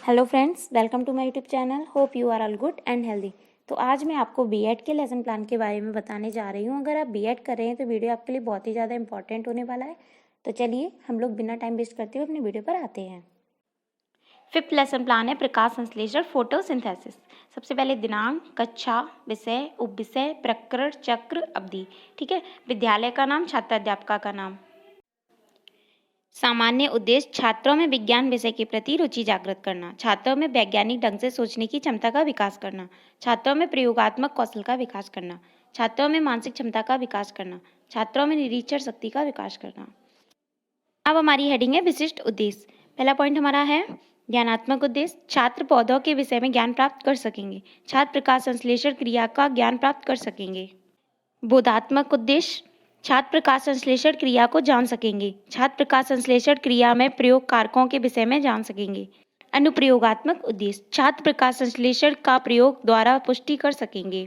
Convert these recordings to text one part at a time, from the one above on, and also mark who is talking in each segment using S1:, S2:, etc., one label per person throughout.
S1: Hello friends, welcome to my YouTube channel. Hope you are all good and healthy. तो आज मैं आपको BEd के लेसन प्लान के बारे में बताने जा रही हूँ। अगर आप बीएड कर रहे हैं तो वीडियो आपके लिए बहुत ही ज़्यादा इंपॉर्टेंट होने वाला है। तो चलिए हम लोग बिना टाइम वेस्ट करते हुए अपने वीडियो पर आते हैं। फिफ्थ लेसन प्लान है प्रकाश संश्लेषण फोटोसिंथेसिस। सबसे पहले दिनांक, कक्षा, विषय, उपविषय, प्रकरण, चक्र, अवधि। ठीक है। विद्यालय का नाम, छात्राध्यापका का नाम। सामान्य उद्देश्य छात्रों में विज्ञान विषय के प्रति रुचि जागृत करना, छात्रों में वैज्ञानिक ढंग से सोचने की क्षमता का विकास करना, छात्रों में प्रयोगात्मक कौशल का विकास करना, छात्रों में मानसिक क्षमता का विकास करना, छात्रों में निरीक्षण शक्ति का विकास करना। अब हमारी हेडिंग है विशिष्ट उद्देश्य। पहला पॉइंट हमारा है ज्ञानात्मक उद्देश्य। छात्र पौधों के विषय में ज्ञान प्राप्त कर सकेंगे। छात्र प्रकाश संश्लेषण क्रिया का ज्ञान प्राप्त कर सकेंगे। बोधात्मक उद्देश्य, छात्र प्रकाश संश्लेषण क्रिया को जान सकेंगे। छात्र प्रकाश संश्लेषण क्रिया में प्रयोग कारकों के विषय में जान सकेंगे। अनुप्रयोगात्मक उद्देश्य, छात्र प्रकाश संश्लेषण का प्रयोग द्वारा पुष्टि कर सकेंगे।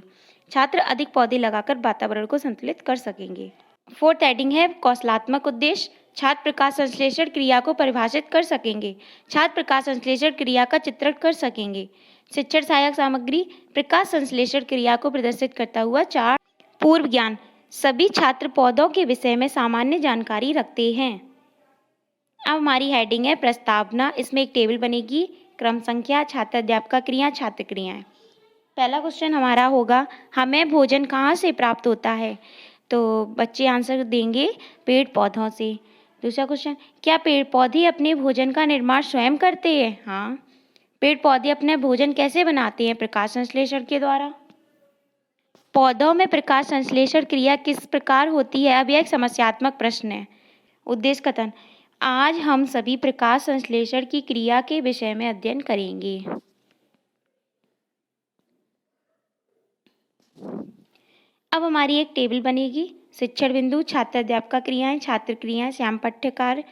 S1: छात्र अधिक पौधे लगाकर वातावरण को संतुलित कर सकेंगे। फोर्थ हेडिंग है कौशलात्मक उद्देश्य, छात्र प्रकाश संश्लेषण क्रिया को परिभाषित कर सकेंगे। छात्र प्रकाश संश्लेषण क्रिया का चित्रण कर सकेंगे। शिक्षण सहायक सामग्री, प्रकाश संश्लेषण क्रिया को प्रदर्शित करता हुआ चार्ट। पूर्व ज्ञान, सभी छात्र पौधों के विषय में सामान्य जानकारी रखते हैं। अब हमारी हेडिंग है प्रस्तावना। इसमें एक टेबल बनेगी, क्रम संख्या, छात्राध्यापका क्रिया, छात्र क्रियाएं। पहला क्वेश्चन हमारा होगा हमें भोजन कहाँ से प्राप्त होता है? तो बच्चे आंसर देंगे पेड़ पौधों से। दूसरा क्वेश्चन, क्या पेड़ पौधे अपने भोजन का निर्माण स्वयं करते हैं? हाँ। पेड़ पौधे अपने भोजन कैसे बनाते हैं? प्रकाश संश्लेषण के द्वारा। पौधों में प्रकाश संश्लेषण क्रिया किस प्रकार होती है? अब यह एक समस्यात्मक प्रश्न है। उद्देश्य कथन, आज हम सभी प्रकाश संश्लेषण की क्रिया के विषय में अध्ययन करेंगे। अब हमारी एक टेबल बनेगी, शिक्षण बिंदु, छात्राध्यापका क्रियाएं, छात्र क्रियाएं, श्याम पाठ्यकार,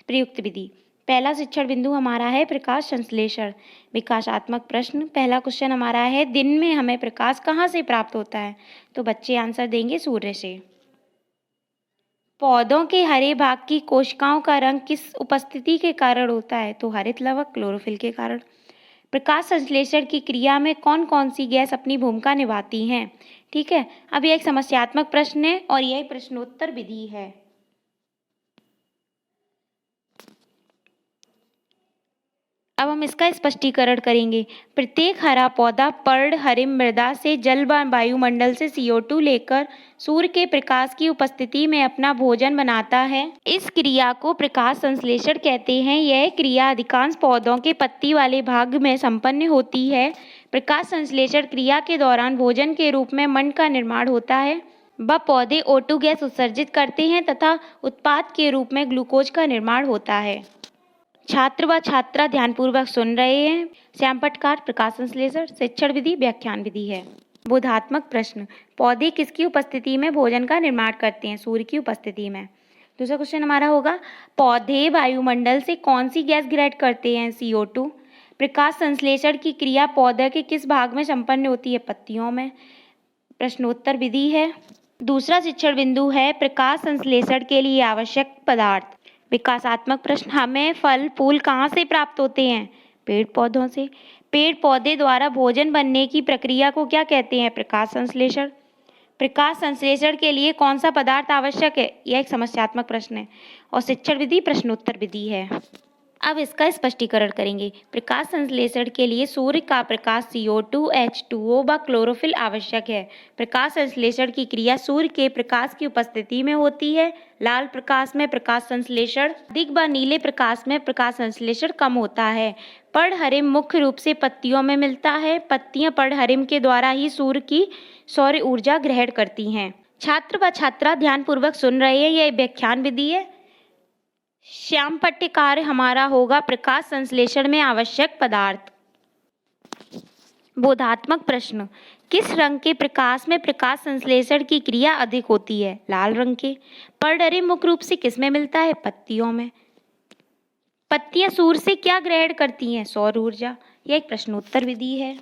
S1: प्रयुक्त विधि। पहला शिक्षण बिंदु हमारा है प्रकाश संश्लेषण। विकासात्मक प्रश्न, पहला क्वेश्चन हमारा है दिन में हमें प्रकाश कहाँ से प्राप्त होता है? तो बच्चे आंसर देंगे सूर्य से। पौधों के हरे भाग की कोशिकाओं का रंग किस उपस्थिति के कारण होता है? तो हरित लवक, क्लोरोफिल के कारण। प्रकाश संश्लेषण की क्रिया में कौन कौन सी गैस अपनी भूमिका निभाती हैं? ठीक है। अब यह एक समस्यात्मक प्रश्न है और यह प्रश्नोत्तर विधि है। अब हम इसका स्पष्टीकरण करेंगे। प्रत्येक हरा पौधा पर्ण हरिम मृदा से जल व वायुमंडल से CO2 लेकर सूर्य के प्रकाश की उपस्थिति में अपना भोजन बनाता है। इस क्रिया को प्रकाश संश्लेषण कहते हैं। यह क्रिया अधिकांश पौधों के पत्ती वाले भाग में संपन्न होती है। प्रकाश संश्लेषण क्रिया के दौरान भोजन के रूप में मंड का निर्माण होता है व पौधे O2 गैस उत्सर्जित करते हैं तथा उत्पाद के रूप में ग्लूकोज का निर्माण होता है। छात्र व छात्रा ध्यानपूर्वक सुन रहे हैं। श्याम पाठकार प्रकाश संश्लेषण शिक्षण विधि व्याख्यान विधि है। बोधात्मक प्रश्न, पौधे किसकी उपस्थिति में भोजन का निर्माण करते हैं? सूर्य की उपस्थिति में। दूसरा क्वेश्चन हमारा होगा पौधे वायुमंडल से कौन सी गैस ग्रहण करते हैं? CO2। प्रकाश संश्लेषण की क्रिया पौधे के किस भाग में संपन्न होती है? पत्तियों में। प्रश्नोत्तर विधि है। दूसरा शिक्षण बिंदु है प्रकाश संश्लेषण के लिए आवश्यक पदार्थ। विकासात्मक प्रश्न, हमें फल फूल कहाँ से प्राप्त होते हैं? पेड़ पौधों से। पेड़ पौधे द्वारा भोजन बनने की प्रक्रिया को क्या कहते हैं? प्रकाश संश्लेषण। प्रकाश संश्लेषण के लिए कौन सा पदार्थ आवश्यक है? यह एक समस्यात्मक प्रश्न है और शिक्षण विधि प्रश्नोत्तर विधि है। अब इसका स्पष्टीकरण करेंगे। प्रकाश संश्लेषण के लिए सूर्य का प्रकाश CO2, H2O व क्लोरोफिल आवश्यक है। प्रकाश संश्लेषण की क्रिया सूर्य के प्रकाश की उपस्थिति में होती है। लाल प्रकाश में प्रकाश संश्लेषण अधिक व नीले प्रकाश में प्रकाश संश्लेषण कम होता है। पर्णहरिम मुख्य रूप से पत्तियों में मिलता है। पत्तियां पर्णहरिम के द्वारा ही सूर्य की सौर ऊर्जा ग्रहण करती हैं। छात्र व छात्रा ध्यानपूर्वक सुन रहे हैं। यह व्याख्यान विधि है। श्याम पट्टिकार हमारा होगा प्रकाश संश्लेषण में आवश्यक पदार्थ। बोधात्मक प्रश्न, किस रंग के प्रकाश में प्रकाश संश्लेषण की क्रिया अधिक होती है? लाल रंग के। पर्णहरिम मुख्य रूप से किस में मिलता है? पत्तियों में। पत्तियां सूर्य से क्या ग्रहण करती हैं? सौर ऊर्जा। यह एक प्रश्नोत्तर विधि है।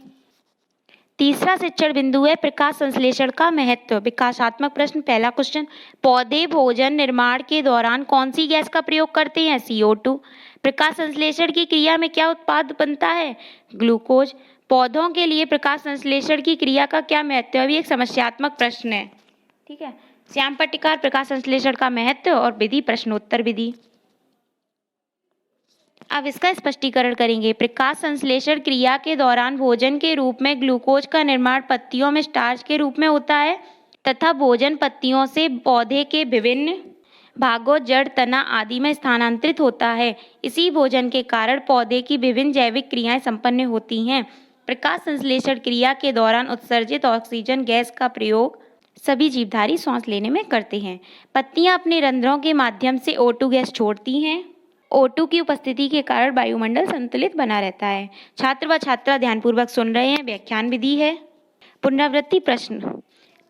S1: तीसरा शिक्षण बिंदु है प्रकाश संश्लेषण का महत्व। विकासात्मक प्रश्न। पहला क्वेश्चन, पौधे भोजन निर्माण के दौरान कौन सी गैस का प्रयोग करते हैं? CO2। प्रकाश संश्लेषण की क्रिया में क्या उत्पाद बनता है? ग्लूकोज। पौधों के लिए प्रकाश संश्लेषण की क्रिया का क्या महत्व है? अभी एक समस्यात्मक प्रश्न है, ठीक है। श्याम पट्टिकार, प्रकाश संश्लेषण का महत्व और विधि, प्रश्नोत्तर विधि। अब इसका स्पष्टीकरण करेंगे। प्रकाश संश्लेषण क्रिया के दौरान भोजन के रूप में ग्लूकोज का निर्माण पत्तियों में स्टार्च के रूप में होता है तथा भोजन पत्तियों से पौधे के विभिन्न भागों, जड़, तना आदि में स्थानांतरित होता है। इसी भोजन के कारण पौधे की विभिन्न जैविक क्रियाएं संपन्न होती हैं। प्रकाश संश्लेषण क्रिया के दौरान उत्सर्जित ऑक्सीजन गैस का प्रयोग सभी जीवधारी सांस लेने में करते हैं। पत्तियां अपने रंध्रों के माध्यम से O2 गैस छोड़ती हैं। O2 की उपस्थिति के कारण वायुमंडल संतुलित बना रहता है। छात्र व छात्रा ध्यानपूर्वक सुन रहे हैं। व्याख्यान विधि है। पुनरावृत्ति प्रश्न।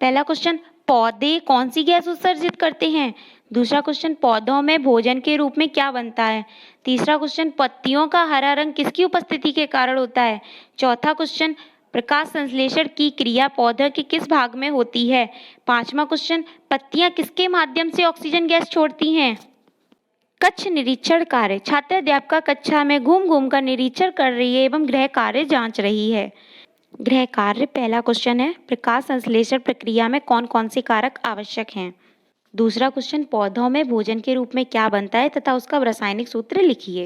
S1: पहला क्वेश्चन, पौधे कौन सी गैस उत्सर्जित करते हैं? दूसरा क्वेश्चन, पौधों में भोजन के रूप में क्या बनता है? तीसरा क्वेश्चन, पत्तियों का हरा रंग किसकी उपस्थिति के कारण होता है? चौथा क्वेश्चन, प्रकाश संश्लेषण की क्रिया पौधे के किस भाग में होती है? पांचवा क्वेश्चन, पत्तियां किसके माध्यम से ऑक्सीजन गैस छोड़ती हैं? कक्ष निरीक्षण कार्य। छात्र अध्यापिका कक्षा में घूम घूम कर निरीक्षण कर रही है एवं गृह कार्य जांच रही है। गृह कार्य। पहला क्वेश्चन है, प्रकाश संश्लेषण प्रक्रिया में कौन कौन से कारक आवश्यक हैं? दूसरा क्वेश्चन, पौधों में भोजन के रूप में क्या बनता है तथा उसका रासायनिक सूत्र लिखिए।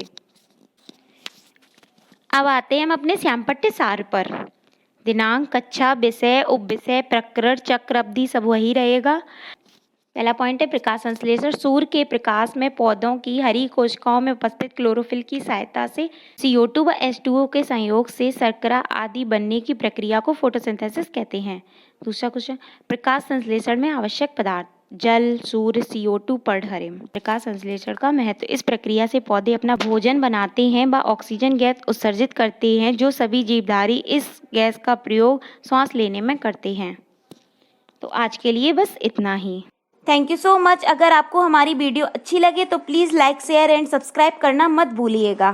S1: अब आते हैं हम अपने श्यामपट्टी सार पर। दिनांक, कक्षा, विषय, उपविषय, प्रकरण, चक्र, अवधि सब वही रहेगा। पहला पॉइंट है, प्रकाश संश्लेषण सूर्य के प्रकाश में पौधों की हरी कोशिकाओं में उपस्थित क्लोरोफिल की सहायता से CO2 व H2O के संयोग से शर्करा आदि बनने की प्रक्रिया को फोटोसिंथेसिस कहते हैं। दूसरा क्वेश्चन, प्रकाश संश्लेषण में आवश्यक पदार्थ जल, सूर्य, CO2, पर्णहरिम। प्रकाश संश्लेषण का महत्व। इस प्रक्रिया से पौधे अपना भोजन बनाते हैं व ऑक्सीजन गैस उत्सर्जित करते हैं, जो सभी जीवधारी इस गैस का प्रयोग सांस लेने में करते हैं। तो आज के लिए बस इतना ही। Thank you so much. अगर आपको हमारी वीडियो अच्छी लगे तो please like, share and subscribe करना मत भूलिएगा।